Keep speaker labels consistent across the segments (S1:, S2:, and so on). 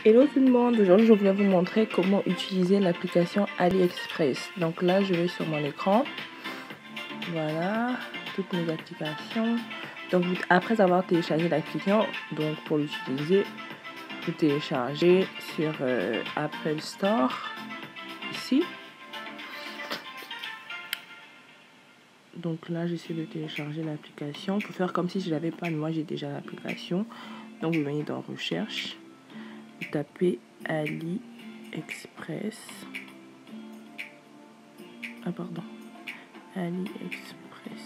S1: Hello tout le monde, aujourd'hui je voulais vous montrer comment utiliser l'application AliExpress. Donc là je vais sur mon écran, voilà toutes mes applications. Donc après avoir téléchargé l'application, donc pour l'utiliser, vous téléchargez sur Apple Store, ici. Donc là j'essaie de télécharger l'application, pour faire comme si je l'avais pas, mais moi j'ai déjà l'application. Donc vous venez dans recherche. Vous tapez AliExpress. AliExpress.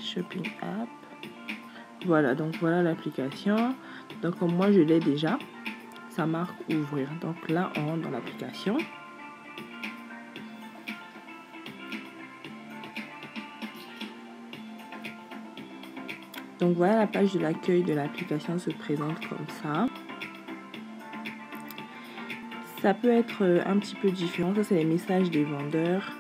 S1: Shopping App. Voilà, donc voilà l'application. Donc comme moi je l'ai déjà, ça marque ouvrir. Donc là on rentre dans l'application. Donc voilà, la page de l'accueil de l'application se présente comme ça. Ça peut être un petit peu différent, ça c'est les messages des vendeurs.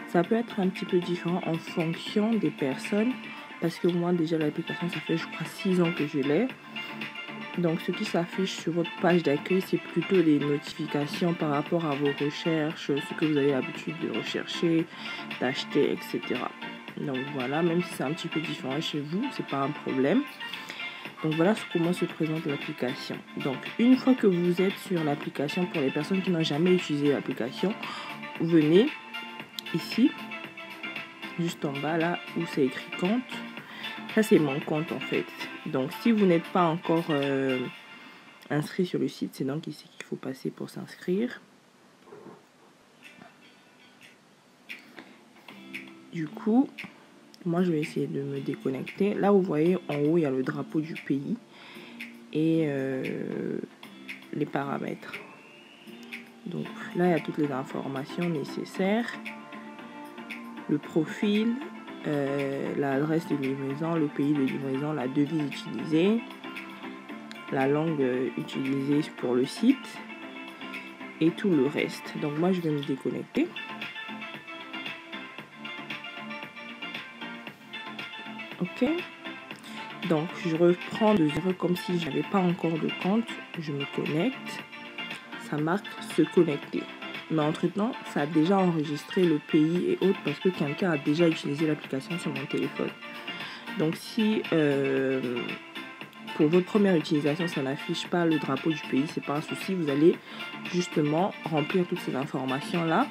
S1: Ça peut être un petit peu différent en fonction des personnes. Parce que moi déjà l'application, ça fait je crois 6 ans que je l'ai. Donc ce qui s'affiche sur votre page d'accueil, c'est plutôt les notifications par rapport à vos recherches, ce que vous avez l'habitude de rechercher, d'acheter, etc. Donc voilà, même si c'est un petit peu différent chez vous, c'est pas un problème. Donc voilà comment se présente l'application. Donc une fois que vous êtes sur l'application, pour les personnes qui n'ont jamais utilisé l'application, vous venez ici, juste en bas là où c'est écrit compte. Ça c'est mon compte en fait. Donc si vous n'êtes pas encore inscrit sur le site, c'est donc ici qu'il faut passer pour s'inscrire. Du coup, moi je vais essayer de me déconnecter. Là vous voyez en haut il y a le drapeau du pays et les paramètres. Donc là il y a toutes les informations nécessaires, le profil, l'adresse de livraison, le pays de livraison, la devise utilisée, la langue utilisée pour le site et tout le reste. Donc moi je vais me déconnecter. Ok, donc je reprends de zéro comme si j'avais pas encore de compte. Je me connecte, ça marque se connecter, mais entre temps ça a déjà enregistré le pays et autres parce que quelqu'un a déjà utilisé l'application sur mon téléphone. Donc si pour votre première utilisation ça n'affiche pas le drapeau du pays, c'est pas un souci, vous allez justement remplir toutes ces informations là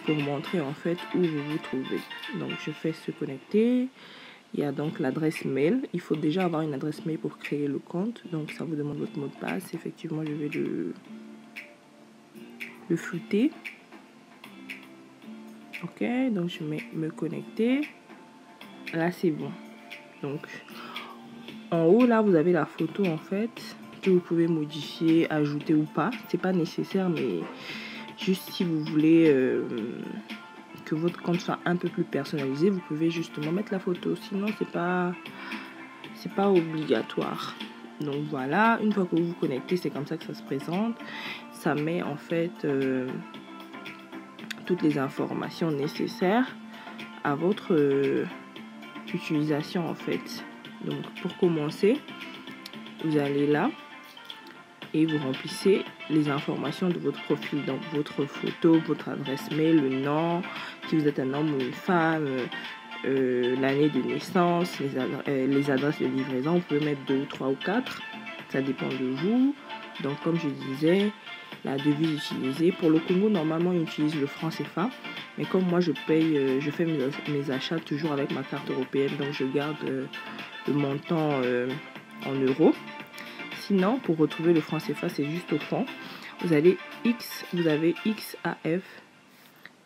S1: pour montrer en fait où vous vous trouvez. Donc je fais se connecter. Il y a donc l'adresse mail. Il faut déjà avoir une adresse mail pour créer le compte. Donc ça vous demande votre mot de passe. Effectivement, je vais le flouter. Ok, donc je vais me connecter. Là, c'est bon. Donc, en haut, là, vous avez la photo, en fait, que vous pouvez modifier, ajouter ou pas. C'est pas nécessaire, mais juste si vous voulez que votre compte soit un peu plus personnalisé, vous pouvez justement mettre la photo. Sinon, c'est pas obligatoire. Donc voilà, une fois que vous vous connectez, c'est comme ça que ça se présente. Ça met en fait toutes les informations nécessaires à votre utilisation en fait. Donc pour commencer, vous allez là et vous remplissez les informations de votre profil. Donc votre photo, votre adresse mail, le nom, si vous êtes un homme ou une femme, l'année de naissance, les adresses de livraison. Vous pouvez mettre 2 ou 3 ou 4, ça dépend de vous. Donc comme je disais, la devise utilisée. Pour le Congo, normalement on utilise le franc CFA, mais comme moi je paye, je fais mes achats toujours avec ma carte européenne, donc je garde le montant en euros. Sinon, pour retrouver le franc CFA, c'est juste au fond. Vous avez XAF,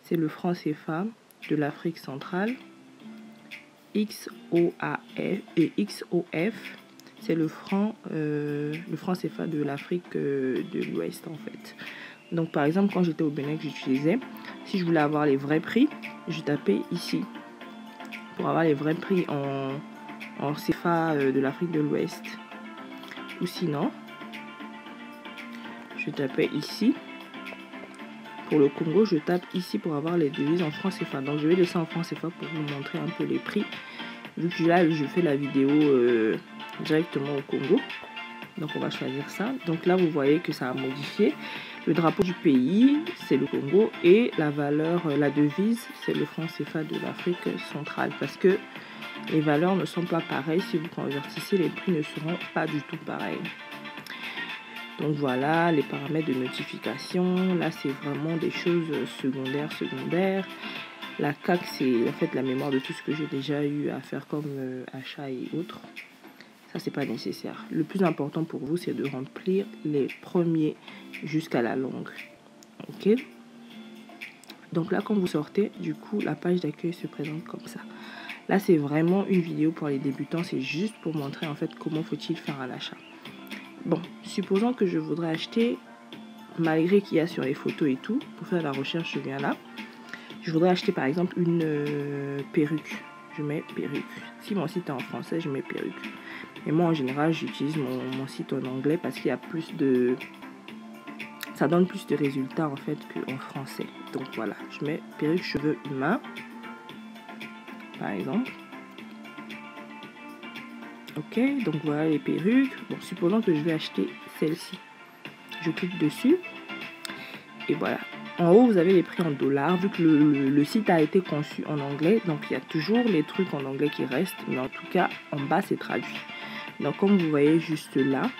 S1: c'est le franc CFA de l'Afrique centrale. XOAF et XOF, c'est le franc CFA de l'Afrique de l'Ouest en fait. Donc par exemple, quand j'étais au Bénin que j'utilisais, si je voulais avoir les vrais prix, je tapais ici pour avoir les vrais prix en CFA de l'Afrique de l'Ouest. Ou sinon, je tapais ici. Pour le Congo, je tape ici pour avoir les devises en francs CFA. Donc je vais laisser en francs CFA pour vous montrer un peu les prix Vu que là, je fais la vidéo directement au Congo. Donc, on va choisir ça. Donc là, vous voyez que ça a modifié. Le drapeau du pays, c'est le Congo. Et la valeur, la devise, c'est le franc CFA de l'Afrique centrale. Parce que les valeurs ne sont pas pareilles. Si vous convertissez, les prix ne seront pas du tout pareils. Donc voilà, les paramètres de notification. Là, c'est vraiment des choses secondaires. La CAC, c'est en fait la mémoire de tout ce que j'ai déjà eu à faire comme achat et autres. Ça, c'est pas nécessaire. Le plus important pour vous, c'est de remplir les premiers jusqu'à la longue. Ok? Donc là, quand vous sortez, du coup, la page d'accueil se présente comme ça. Là, c'est vraiment une vidéo pour les débutants. C'est juste pour montrer en fait comment faut-il faire un achat. Bon, supposons que je voudrais acheter, malgré qu'il y a sur les photos et tout, pour faire la recherche, je viens là. Je voudrais acheter par exemple une perruque. Je mets perruque. Si mon site est en français, je mets perruque. Et moi, en général, j'utilise mon site en anglais parce qu'il y a plus de... Ça donne plus de résultats en fait qu'en français. Donc voilà, je mets perruque cheveux humains, par exemple. Ok, donc voilà les perruques. Bon, supposons que je vais acheter celle-ci. Je clique dessus. Et voilà. En haut, vous avez les prix en dollars. Vu que le site a été conçu en anglais, donc il y a toujours les trucs en anglais qui restent. Mais en tout cas, en bas, c'est traduit. Donc, comme vous voyez juste là,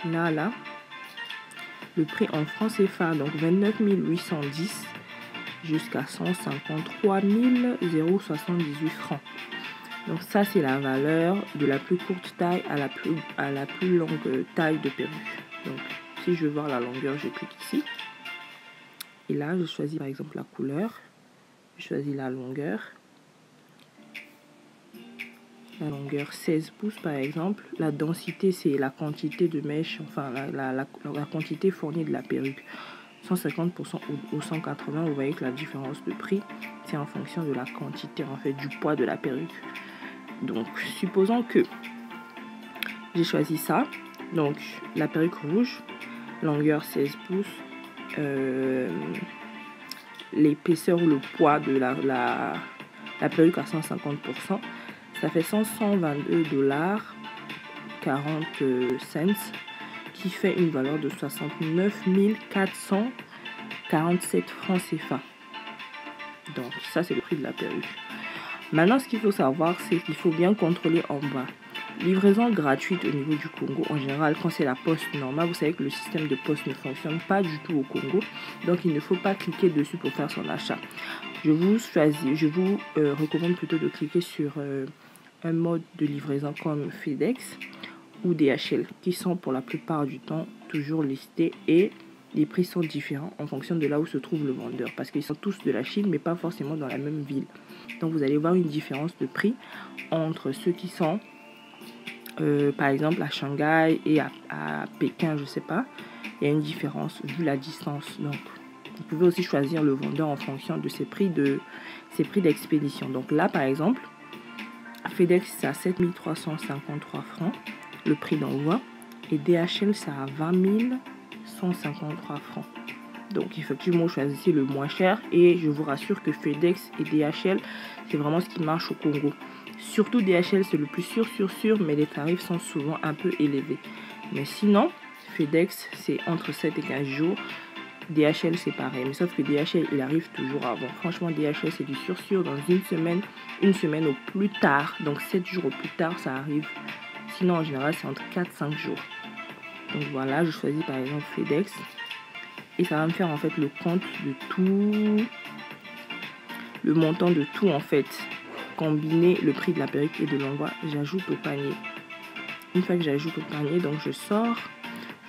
S1: le prix en francs CFA, donc 29 810 jusqu'à 153 078 francs. Donc ça, c'est la valeur de la plus courte taille à la plus longue taille de perruque. Donc, si je veux voir la longueur, je clique ici. Et là, je choisis par exemple la couleur. Je choisis la longueur. La longueur 16 pouces par exemple. La densité, c'est la quantité de mèche, enfin la quantité fournie de la perruque. 150% ou 180, vous voyez que la différence de prix, c'est en fonction de la quantité, en fait, du poids de la perruque. Donc, supposons que j'ai choisi ça. Donc, la perruque rouge, longueur 16 pouces, l'épaisseur ou le poids de la perruque à 150%, ça fait 122 $ 40 cents, qui fait une valeur de 69 447 francs CFA. Donc ça, c'est le prix de la perruque. Maintenant, ce qu'il faut savoir, c'est qu'il faut bien contrôler en bas. Livraison gratuite au niveau du Congo. En général, quand c'est la poste normale, vous savez que le système de poste ne fonctionne pas du tout au Congo. Donc, il ne faut pas cliquer dessus pour faire son achat. Je vous recommande plutôt de cliquer sur un mode de livraison comme FedEx ou DHL, qui sont pour la plupart du temps toujours listés, et les prix sont différents en fonction de là où se trouve le vendeur, parce qu'ils sont tous de la Chine, mais pas forcément dans la même ville. Donc, vous allez voir une différence de prix entre ceux qui sont par exemple à Shanghai et à Pékin, je sais pas. Il y a une différence vu la distance. Donc, vous pouvez aussi choisir le vendeur en fonction de ses prix d'expédition. Donc là, par exemple, FedEx, c'est à 7 353 francs, le prix d'envoi. Et DHL, c'est à 20 153 francs. Donc, effectivement, choisissez le moins cher. Et je vous rassure que FedEx et DHL, c'est vraiment ce qui marche au Congo. Surtout DHL, c'est le plus sûr, mais les tarifs sont souvent un peu élevés. Mais sinon, FedEx, c'est entre 7 et 15 jours. DHL, c'est pareil. Mais sauf que DHL, il arrive toujours avant. Franchement, DHL, c'est du sûr dans une semaine au plus tard. Donc, 7 jours au plus tard, ça arrive. Sinon, en général, c'est entre 4-5 jours. Donc, voilà, je choisis par exemple FedEx. Et ça va me faire en fait le compte de tout, le montant de tout en fait. Combiner le prix de la perruque et de l'envoi, j'ajoute au panier. Une fois que j'ajoute au panier, donc je sors,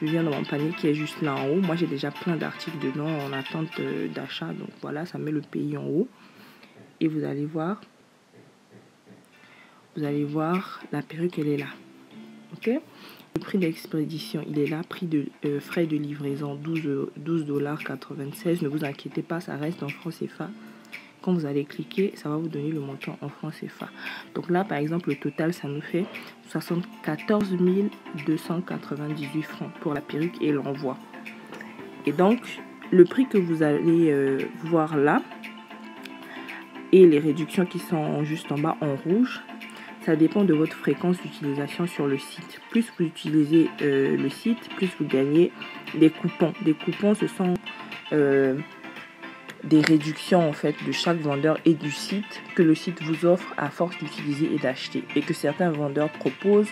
S1: je viens dans mon panier qui est juste là en haut. Moi, j'ai déjà plein d'articles dedans en attente d'achat. Donc voilà, ça met le pays en haut. Et vous allez voir, la perruque, elle est là. Ok? Le prix d'expédition, il est là. Prix de frais de livraison, 12 $ 96. Ne vous inquiétez pas, ça reste en francs CFA. Quand vous allez cliquer, ça va vous donner le montant en francs CFA. Donc là, par exemple, le total, ça nous fait 74 298 francs pour la perruque et l'envoi. Et donc, le prix que vous allez voir là, et les réductions qui sont juste en bas en rouge, ça dépend de votre fréquence d'utilisation sur le site. Plus vous utilisez le site, plus vous gagnez des coupons. Des coupons, ce sont des réductions en fait de chaque vendeur et du site que le site vous offre à force d'utiliser et d'acheter. Et que certains vendeurs proposent.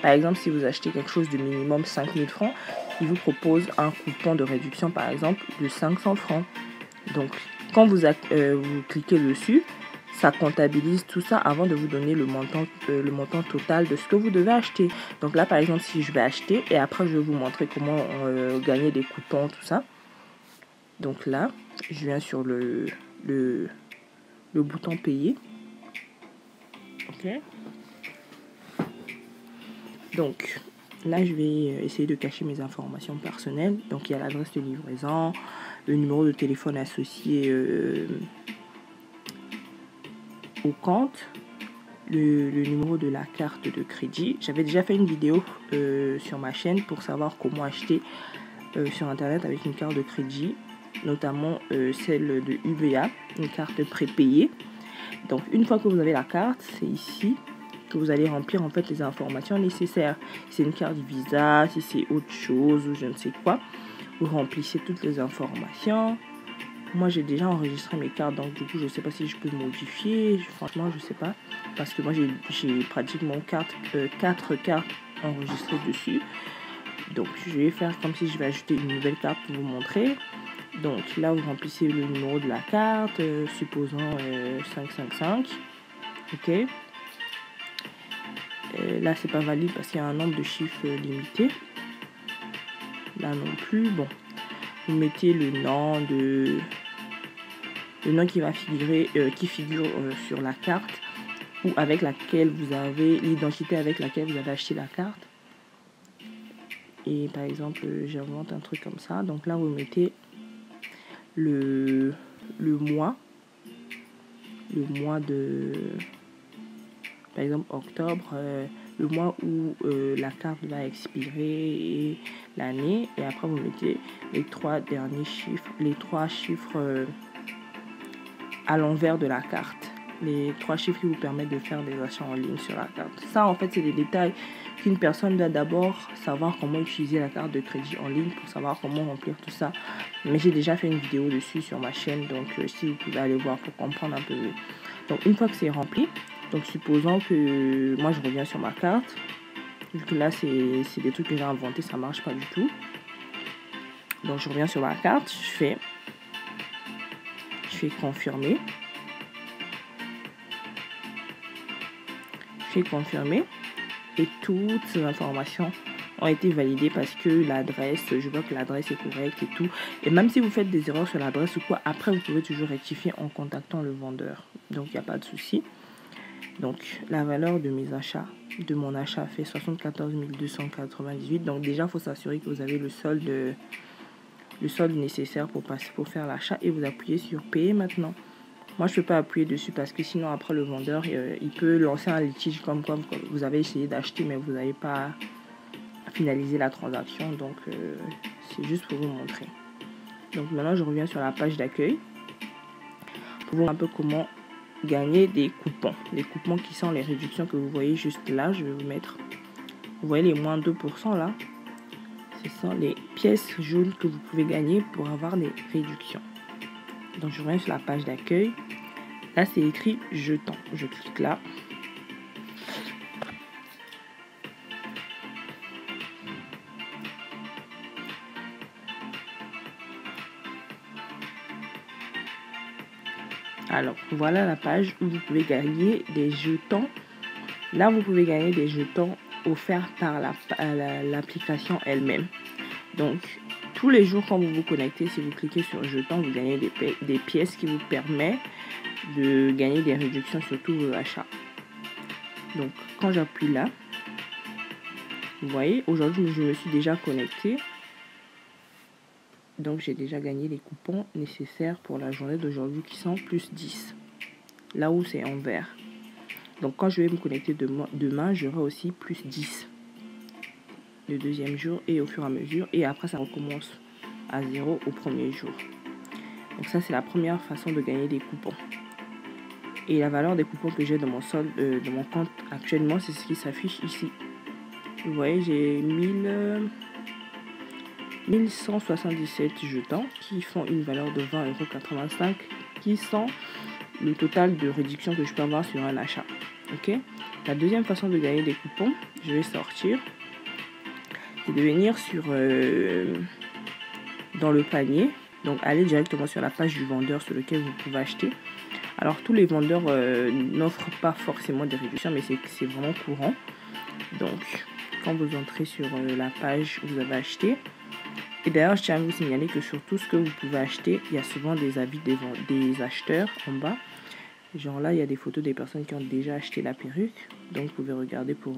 S1: Par exemple, si vous achetez quelque chose de minimum 5000 francs, ils vous proposent un coupon de réduction par exemple de 500 francs. Donc, quand vous cliquez dessus, ça comptabilise tout ça avant de vous donner le montant total de ce que vous devez acheter. Donc là, par exemple, si je vais acheter et après, je vais vous montrer comment gagner des coupons, tout ça. Donc là, je viens sur le bouton payer. Ok. Donc là, je vais essayer de cacher mes informations personnelles. Donc il y a l'adresse de livraison, le numéro de téléphone associé au compte, le numéro de la carte de crédit. J'avais déjà fait une vidéo sur ma chaîne pour savoir comment acheter sur internet avec une carte de crédit, notamment celle de UBA, une carte prépayée. Donc une fois que vous avez la carte, c'est ici que vous allez remplir en fait les informations nécessaires. Si c'est une carte Visa, si c'est autre chose ou je ne sais quoi, vous remplissez toutes les informations. Moi, j'ai déjà enregistré mes cartes, donc du coup, je ne sais pas si je peux modifier. Franchement, je ne sais pas. Parce que moi, j'ai pratiquement 4 cartes enregistrées dessus. Donc, je vais faire comme si je vais ajouter une nouvelle carte pour vous montrer. Donc, là, vous remplissez le numéro de la carte, supposons 555. OK. Là, c'est pas valide parce qu'il y a un nombre de chiffres limité. Là non plus. Bon, vous mettez le nom qui va figurer, qui figure sur la carte ou avec laquelle vous avez l'identité avec laquelle vous avez acheté la carte. Et par exemple, j'invente un truc comme ça. Donc là, vous mettez le mois de, par exemple, octobre, le mois où la carte va expirer et l'année. Et après, vous mettez les 3 derniers chiffres, les 3 chiffres à l'envers de la carte. Les 3 chiffres qui vous permettent de faire des achats en ligne sur la carte. Ça, en fait, c'est des détails qu'une personne doit d'abord savoir comment utiliser la carte de crédit en ligne pour savoir comment remplir tout ça. Mais j'ai déjà fait une vidéo dessus sur ma chaîne, donc si vous pouvez aller voir pour comprendre un peu mieux. Donc, une fois que c'est rempli, donc supposons que moi, je reviens sur ma carte. Vu que là, c'est des trucs que j'ai inventés, ça marche pas du tout. Donc, je reviens sur ma carte, je fais confirmer. Je fais confirmer. Et toutes ces informations ont été validées parce que l'adresse, je vois que l'adresse est correcte et tout. Et même si vous faites des erreurs sur l'adresse ou quoi, après, vous pouvez toujours rectifier en contactant le vendeur. Donc, il n'y a pas de souci. Donc, la valeur de mes achats, de mon achat fait 74 298. Donc, déjà, il faut s'assurer que vous avez le solde nécessaire pour faire l'achat et vous appuyez sur payer maintenant. Moi, je ne peux pas appuyer dessus parce que sinon, après, le vendeur, il peut lancer un litige comme quoi vous avez essayé d'acheter, mais vous n'avez pas finalisé la transaction. Donc, c'est juste pour vous montrer. Donc, maintenant, je reviens sur la page d'accueil pour vous voir un peu comment gagner des coupons. Les coupons qui sont les réductions que vous voyez juste là. Je vais vous mettre, vous voyez les moins 2% là. Ce sont les pièces jaunes que vous pouvez gagner pour avoir des réductions. Donc, je reviens sur la page d'accueil. Là, c'est écrit jetons. Je clique là. Alors, voilà la page où vous pouvez gagner des jetons. Là, vous pouvez gagner des jetons offerts par l'application elle-même. Donc, tous les jours, quand vous vous connectez, si vous cliquez sur jetons, vous gagnez des pièces qui vous permettent de gagner des réductions sur tous vos achats. Donc, quand j'appuie là, vous voyez, aujourd'hui, je me suis déjà connectée. Donc, j'ai déjà gagné les coupons nécessaires pour la journée d'aujourd'hui qui sont plus 10. Là où c'est en vert. Donc, quand je vais me connecter demain, j'aurai aussi plus 10. Le deuxième jour et au fur et à mesure. Et après, ça recommence à 0 au premier jour. Donc, ça, c'est la première façon de gagner des coupons. Et la valeur des coupons que j'ai dans mon solde, dans mon compte actuellement, c'est ce qui s'affiche ici. Vous voyez, j'ai 1177 jetons qui font une valeur de 20,85 €, qui sont le total de réduction que je peux avoir sur un achat. Ok. La deuxième façon de gagner des coupons, je vais sortir, c'est de venir sur dans le panier. Donc aller directement sur la page du vendeur sur lequel vous pouvez acheter. Alors tous les vendeurs n'offrent pas forcément des réductions, mais c'est vraiment courant. Donc quand vous entrez sur la page où vous avez acheté, et d'ailleurs je tiens à vous signaler que sur tout ce que vous pouvez acheter, il y a souvent des avis des acheteurs en bas. Genre là il y a des photos des personnes qui ont déjà acheté la perruque, donc vous pouvez regarder pour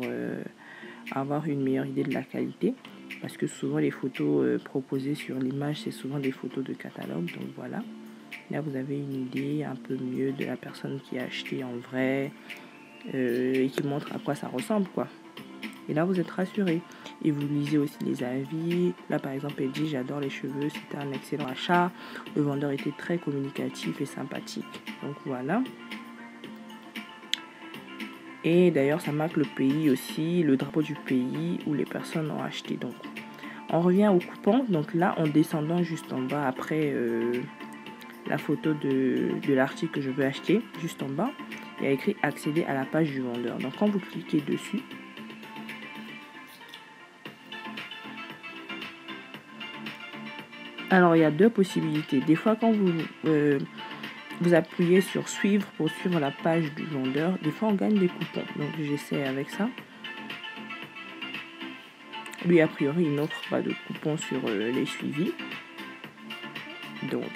S1: avoir une meilleure idée de la qualité, parce que souvent les photos proposées sur l'image, c'est souvent des photos de catalogue. Donc voilà, là vous avez une idée un peu mieux de la personne qui a acheté en vrai et qui montre à quoi ça ressemble, quoi. Et là vous êtes rassuré. Et vous lisez aussi les avis. Là par exemple elle dit: j'adore les cheveux, c'était un excellent achat, le vendeur était très communicatif et sympathique. Donc voilà. Et d'ailleurs ça marque le pays aussi, le drapeau du pays où les personnes ont acheté. Donc on revient au coupon. Donc là en descendant juste en bas après la photo de l'article que je veux acheter, juste en bas il y a écrit accéder à la page du vendeur. Donc quand vous cliquez dessus, alors il y a deux possibilités. Des fois quand vous appuyez sur suivre pour suivre la page du vendeur, des fois on gagne des coupons. Donc j'essaie avec ça. Lui a priori il n'offre pas de coupons sur les suivis. Donc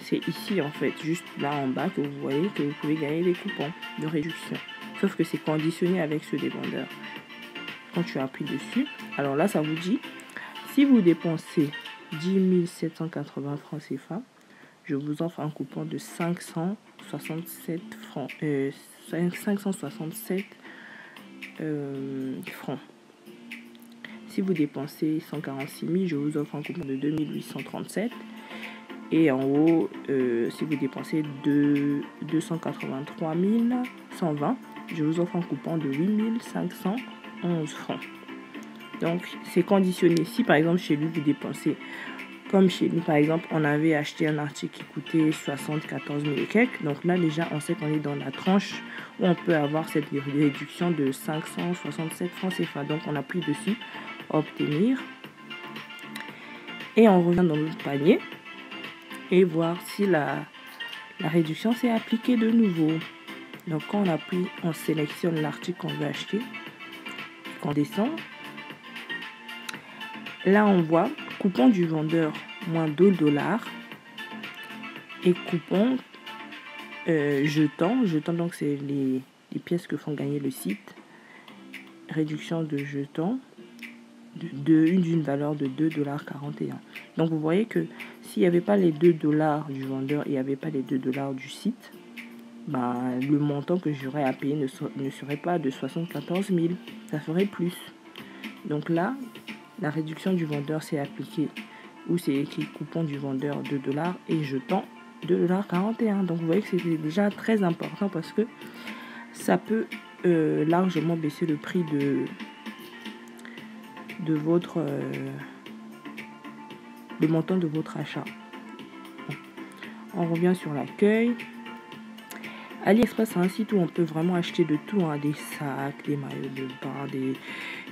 S1: c'est ici en fait, juste là en bas, que vous voyez que vous pouvez gagner des coupons de réduction. Sauf que c'est conditionné avec ceux des vendeurs. Quand tu appuies dessus, alors là ça vous dit: si vous dépensez 10 780 francs CFA, je vous offre un coupon de 567 francs. 567 francs. Si vous dépensez 146 000, je vous offre un coupon de 2837. Et en haut, si vous dépensez 283 120, je vous offre un coupon de 8 511 francs. Donc, c'est conditionné. Si par exemple chez lui, vous dépensez, comme chez nous par exemple, on avait acheté un article qui coûtait 74 000 et quelques. Donc là, déjà, on sait qu'on est dans la tranche où on peut avoir cette réduction de 567 francs CFA. Donc, on appuie dessus, obtenir. Et on revient dans notre panier et voir si la réduction s'est appliquée de nouveau. Donc, quand on appuie, on sélectionne l'article qu'on veut acheter. Et qu'on descend. Là, on voit coupon du vendeur, moins 2 $. Et coupon jetons. Jetons, donc, c'est les pièces que font gagner le site. Réduction de jetons d'une valeur de 2,41 $. Donc, vous voyez que s'il n'y avait pas les 2 $ du vendeur et il n'y avait pas les 2 $ du site, ben, le montant que j'aurais à payer ne serait pas de 74 000. Ça ferait plus. Donc là, la réduction du vendeur s'est appliquée où c'est écrit coupon du vendeur 2 $ et jeton 2,41 $. Donc vous voyez que c'est déjà très important parce que ça peut largement baisser le prix de votre le montant de votre achat. On revient sur l'accueil. AliExpress, c'est un site où on peut vraiment acheter de tout, hein, des sacs, des maillots de bain,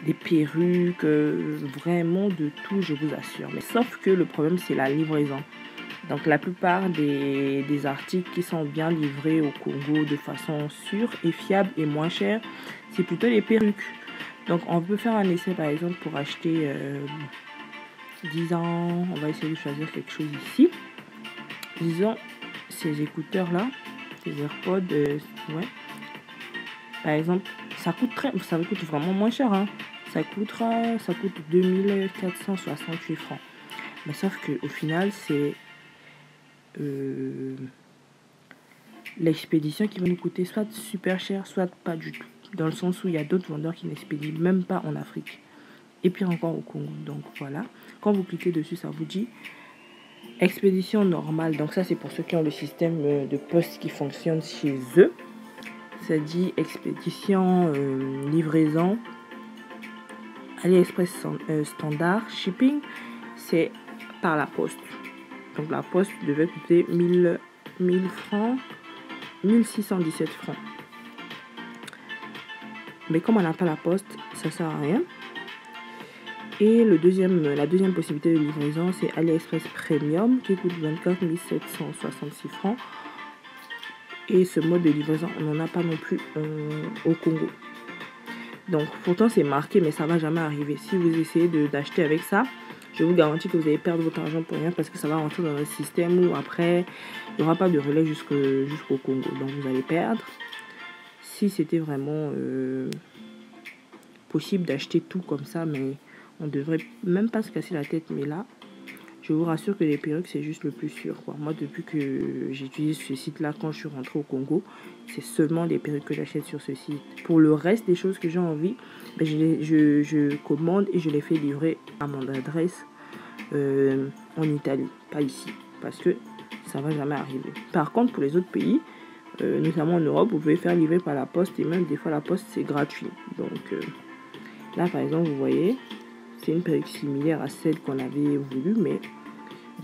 S1: des perruques, vraiment de tout, je vous assure. Mais sauf que le problème, c'est la livraison. Donc la plupart des articles qui sont bien livrés au Congo de façon sûre et fiable et moins chère, c'est plutôt les perruques. Donc on peut faire un essai par exemple pour acheter, disons, on va essayer de choisir quelque chose ici. Disons ces écouteurs là. Les AirPods, ouais. Par exemple, ça coûte vraiment moins cher, hein. Ça coûte 2468 francs. Mais sauf que au final, c'est l'expédition qui va nous coûter soit super cher, soit pas du tout. Dans le sens où il y a d'autres vendeurs qui n'expédient même pas en Afrique. Et puis encore au Congo. Donc voilà. Quand vous cliquez dessus, ça vous dit Expédition normale, donc ça c'est pour ceux qui ont le système de poste qui fonctionne chez eux. Ça dit expédition, livraison, AliExpress standard, shipping, c'est par la poste. Donc la poste devait coûter 1000 francs, 1617 francs. Mais comme on n'a pas la poste, ça sert à rien. Et la deuxième possibilité de livraison, c'est AliExpress Premium qui coûte 24 766 francs. Et ce mode de livraison, on n'en a pas non plus au Congo. Donc pourtant c'est marqué, mais ça va jamais arriver. Si vous essayez d'acheter avec ça, je vous garantis que vous allez perdre votre argent pour rien parce que ça va rentrer dans un système où après, il n'y aura pas de relais jusqu'au Congo. Donc vous allez perdre. Si c'était vraiment possible d'acheter tout comme ça, mais on devrait même pas se casser la tête. Mais là, je vous rassure que les perruques, c'est juste le plus sûr, quoi. Moi, depuis que j'utilise ce site-là, quand je suis rentrée au Congo, c'est seulement des perruques que j'achète sur ce site. Pour le reste des choses que j'ai envie, ben, je commande et je les fais livrer à mon adresse en Italie, pas ici, parce que ça va jamais arriver. Par contre, pour les autres pays, notamment en Europe, vous pouvez faire livrer par la poste et même des fois la poste, c'est gratuit. Donc là, par exemple, vous voyez, c'est une perruque similaire à celle qu'on avait voulu, mais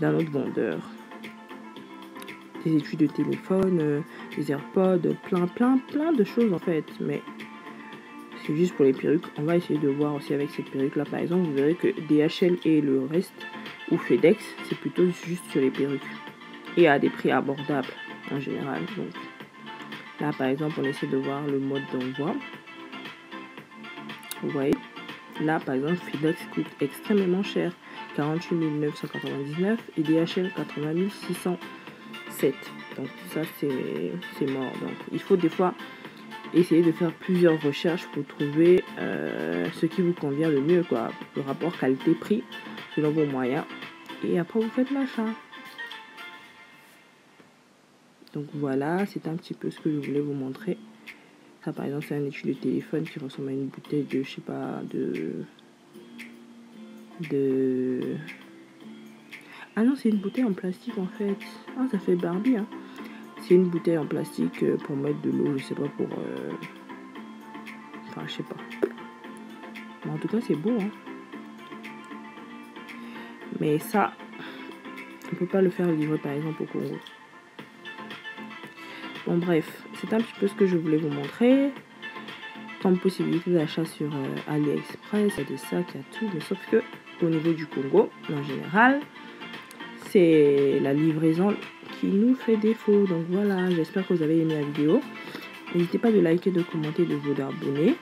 S1: d'un autre vendeur. Des études de téléphone, des AirPods, plein de choses en fait. Mais c'est juste pour les perruques. On va essayer de voir aussi avec cette perruque là, par exemple, vous verrez que DHL et le reste, ou FedEx, c'est plutôt juste sur les perruques. Et à des prix abordables en général. Donc là, par exemple, on essaie de voir le mode d'envoi. Vous voyez, là, par exemple, FedEx coûte extrêmement cher. 48 999 et DHL 80 607. Donc ça, c'est mort. Donc il faut des fois essayer de faire plusieurs recherches pour trouver ce qui vous convient le mieux, quoi. Le rapport qualité-prix selon vos moyens. Et après, vous faites l'achat. Donc voilà, c'est un petit peu ce que je voulais vous montrer. Ça, par exemple, c'est un étui de téléphone qui ressemble à une bouteille de, je sais pas, Ah non, c'est une bouteille en plastique en fait. Ah, ça fait Barbie, hein. C'est une bouteille en plastique pour mettre de l'eau, je sais pas pour... Enfin, je sais pas. Mais en tout cas, c'est beau, hein. Mais ça, on peut pas le faire livrer par exemple au Congo. Bon, bref, c'est un petit peu ce que je voulais vous montrer. Comme possibilité d'achat sur AliExpress, il y a des sacs, il y a tout. Mais sauf que au niveau du Congo, en général, c'est la livraison qui nous fait défaut. Donc voilà, j'espère que vous avez aimé la vidéo. N'hésitez pas de liker, de commenter, de vous abonner.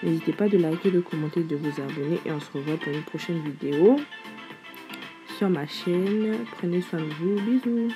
S1: N'hésitez pas de liker, de commenter, de vous abonner. Et on se revoit pour une prochaine vidéo sur ma chaîne. Prenez soin de vous. Bisous.